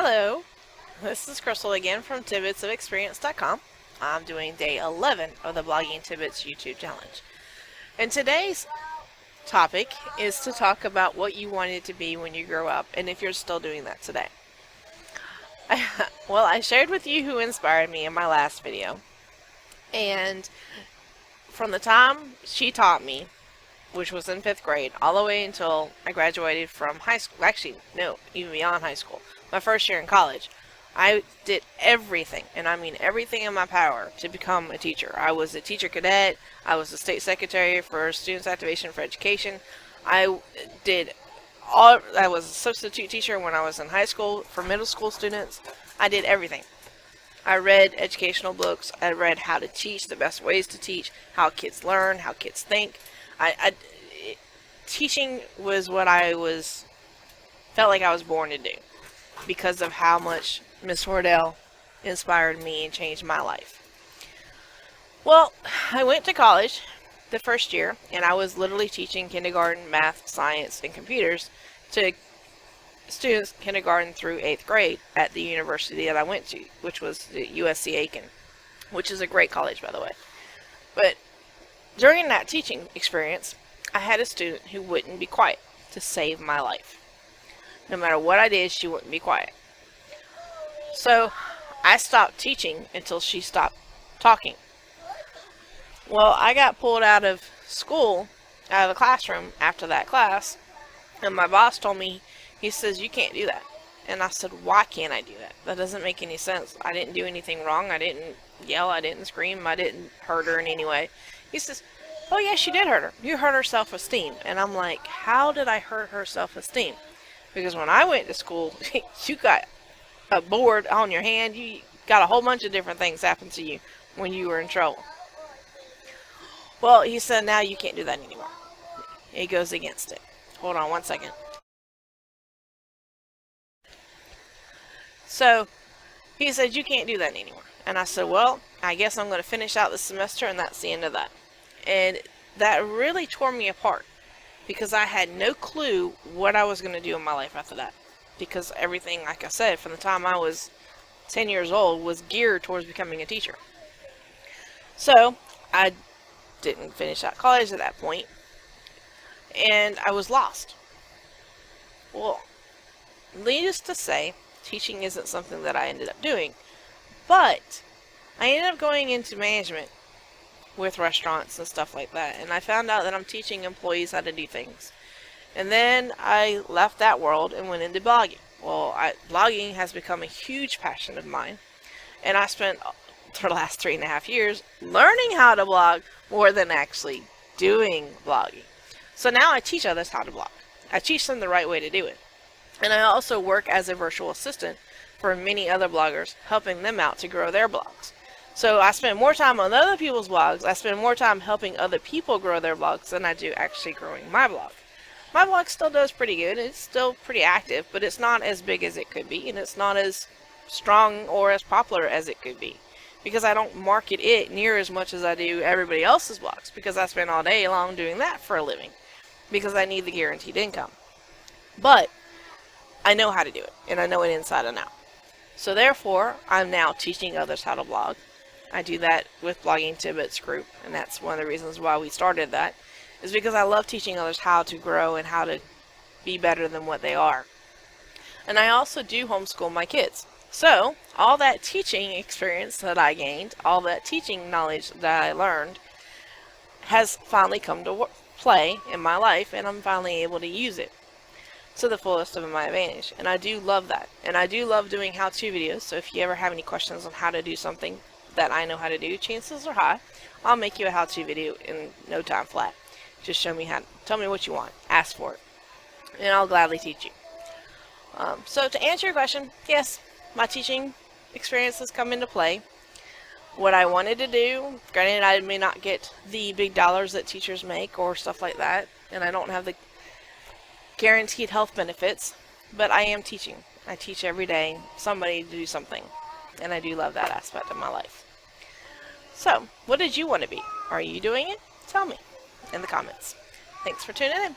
Hello, this is Crystal again from tidbitsofexperience.com. I'm doing day 11 of the Blogging Tidbits YouTube challenge. And today's topic is to talk about what you wanted to be when you grow up and if you're still doing that today. I shared with you who inspired me in my last video. And from the time she taught me, which was in 5th grade, all the way until I graduated from high school. Actually, no, even beyond high school. My first year in college. I did everything, and I mean everything in my power, to become a teacher. I was a teacher cadet. I was the state secretary for Students Activation for Education. I was a substitute teacher when I was in high school for middle school students. I did everything. I read educational books. I read how to teach, the best ways to teach, how kids learn, how kids think. Teaching was what felt like I was born to do, because of how much Miss Wardell inspired me and changed my life. Well, I went to college the first year, and I was literally teaching kindergarten, math, science, and computers to students kindergarten through 8th grade at the university that I went to, which was the USC Aiken, which is a great college, by the way. But during that teaching experience, I had a student who wouldn't be quiet to save my life. No matter what I did, she wouldn't be quiet. So I stopped teaching until she stopped talking. Well, I got pulled out of school, out of the classroom after that class, and my boss told me, he says, "You can't do that." And I said, "Why can't I do that? That doesn't make any sense. I didn't do anything wrong. I didn't yell. I didn't scream. I didn't hurt her in any way." He says, "Oh yes, you did hurt her. You hurt her self-esteem." And I'm like, how did I hurt her self-esteem? Because when I went to school, you got a board on your hand. You got a whole bunch of different things happen to you when you were in trouble. Well, he said, now you can't do that anymore. It goes against it. Hold on one second. So he said, "You can't do that anymore." And I said, "Well, I guess I'm going to finish out the semester, and that's the end of that." And that really tore me apart, because I had no clue what I was going to do in my life after that. Because everything, like I said, from the time I was 10 years old, was geared towards becoming a teacher. So I didn't finish out college at that point, and I was lost. Well, needless to say, teaching isn't something that I ended up doing. But I ended up going into management with restaurants and stuff like that, and I found out that I'm teaching employees how to do things. And then I left that world and went into blogging. Well, blogging has become a huge passion of mine, and I spent the last 3.5 years learning how to blog more than actually doing blogging. So now I teach others how to blog. I teach them the right way to do it. And I also work as a virtual assistant for many other bloggers, helping them out to grow their blogs. So I spend more time on other people's blogs. I spend more time helping other people grow their blogs than I do actually growing my blog. My blog still does pretty good. It's still pretty active, but it's not as big as it could be, and it's not as strong or as popular as it could be, because I don't market it near as much as I do everybody else's blogs, because I spend all day long doing that for a living, because I need the guaranteed income. But I know how to do it, and I know it inside and out. So therefore, I'm now teaching others how to blog. I do that with Blogging Tidbits group, and that's one of the reasons why we started that, is because I love teaching others how to grow and how to be better than what they are. And I also do homeschool my kids. So all that teaching experience that I gained, all that teaching knowledge that I learned, has finally come to play in my life, and I'm finally able to use it to the fullest of my advantage. And I do love that. And I do love doing how-to videos. So if you ever have any questions on how to do something that I know how to do, chances are high I'll make you a how-to video in no time flat. Just show me how, tell me what you want, ask for it, and I'll gladly teach you. So to answer your question, yes, my teaching experience has come into play. What I wanted to do, granted I may not get the big dollars that teachers make or stuff like that, and I don't have the guaranteed health benefits, but I am teaching. I teach every day somebody to do something, and I do love that aspect of my life. So, what did you want to be? Are you doing it? Tell me in the comments. Thanks for tuning in.